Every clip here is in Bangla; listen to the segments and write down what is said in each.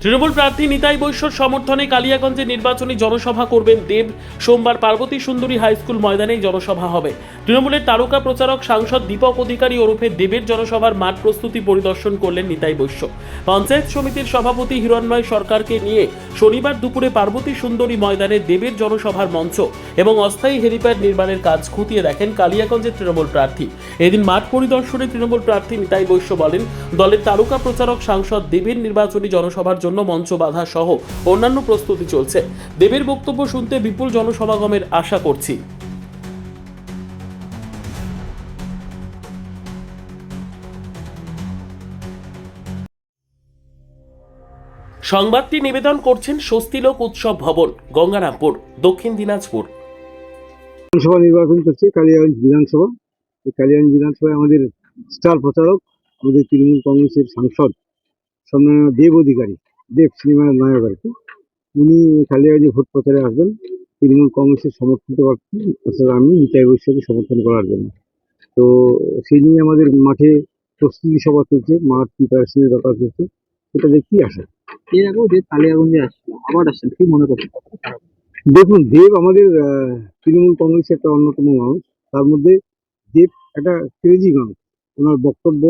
তৃণমূল প্রার্থী নিতাই বৈশ্যর সমর্থনে কালিয়াগঞ্জে নির্বাচনী জনসভা করবেন দেব। সোমবার পার্বতী সুন্দরী হাইস্কুল ময়দানে জনসভা হবে। তৃণমূলের তারকা প্রচারক সাংসদ দীপক অধিকারী ওরফে দেবের জনসভার মাঠ প্রস্তুতি পরিদর্শন করলেন নিতাই বৈশ্য। পঞ্চায়েত সমিতির সভাপতি হিরণ্ময় সরকারকে নিয়ে শনিবার দুপুরে পার্বতী সুন্দরী ময়দানে দেবের জনসভার মঞ্চ এবং অস্থায়ী হেলিপ্যাড নির্মাণের কাজ খতিয়ে দেখেন কালিয়াগঞ্জের তৃণমূল প্রার্থী। এদিন মাঠ পরিদর্শনে তৃণমূল প্রার্থী নিতাই বৈশ্য বলেন, দলের তারকা প্রচারক সাংসদ দেবের নির্বাচনী জনসভার জন্য মঞ্চ বাঁধা সহ অন্যান্য প্রস্তুতি চলছে। দেবের বক্তব্য শুনতে বিপুল জনসমাগমের আশা করছি। সংবাদটি নিবেদন করছেন স্বস্তিলোক উৎসব ভবন, গঙ্গারামপুর, দক্ষিণ দিনাজপুর। বিধানসভা নির্বাচন করছে কালিয়াগঞ্জ বিধানসভা। এই কালিয়াগঞ্জ বিধানসভায় আমাদের স্টার প্রচারক, আমাদের তৃণমূল কংগ্রেসের সাংসদ সম্মানীয় দেব অধিকারী, দেব সিনেমার নায়ক আর কি, উনি কালিয়াগঞ্জে ভোট প্রচারে আসবেন তৃণমূল কংগ্রেসের সমর্থিত প্রার্থী অর্থাৎ আমি নিতাই বৈশ্যকে সমর্থন করার জন্য। তো সেই নিয়ে আমাদের মাঠে প্রস্তুতি সভা চলছে, মাঠ প্রিপারেশনের ব্যাপার চলছে। সেটা দেখি আসে। এর আগেও দেব কালিয়াগঞ্জে আসছিল, আবার আসছেন, কি মনে করছেন? দেখুন, দেব আমাদের তৃণমূল কংগ্রেসের একটা অন্যতম মানুষ। তার মধ্যে দেব একটা ক্রেজি মানুষ। ওনার বক্তব্য,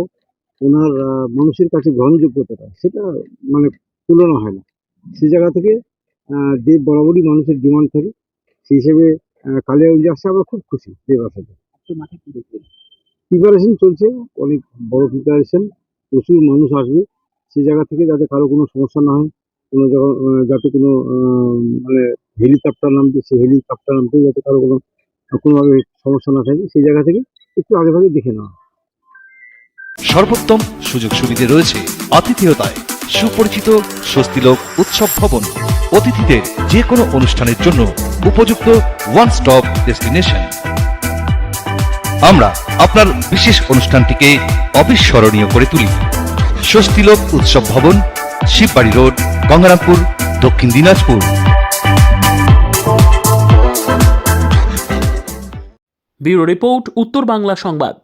ওনার মানুষের কাছে গ্রহণযোগ্যতাটা, সেটা মানে তুলনা হয় না। সেই জায়গা থেকে দেব বরাবরই মানুষের ডিমান্ড থাকে। সেই হিসেবে কালিয়াগঞ্জে আসছে, আমরা খুব খুশি দেব আসাতে। মাঠে কি দেখবেন? প্রিপারেশন চলছে, অনেক বড় প্রিপারেশন, প্রচুর মানুষ আসবে। সেই জায়গা থেকে যাতে কারো কোনো সমস্যা না হয়, কোনো যাতে কোনো মানে হেলিকপ্টার নামবে, সেই হেলিকপ্টার নামতেও যাতে কারো কোনোভাবে সমস্যা না থাকে, সেই জায়গা থেকে একটু আগে ভাগে দেখে নেওয়া। সর্বোত্তম সুযোগ সুবিধে রয়েছে আতিথেয়তায়। সুপরিচিত স্বস্তিলোক উৎসব ভবন, অতিথিদের যে কোনো অনুষ্ঠানের জন্য উপযুক্ত ওয়ান স্টপ ডেস্টিনেশন। আমরা আপনার বিশেষ অনুষ্ঠানটিকে অবিস্মরণীয় করে তুলি। স্বস্তিলোক উৎসব ভবন, শিববাড়ি রোড, গঙ্গারামপুর, দক্ষিণ দিনাজপুর। ব্যুরো রিপোর্ট, উত্তর বাংলা সংবাদ।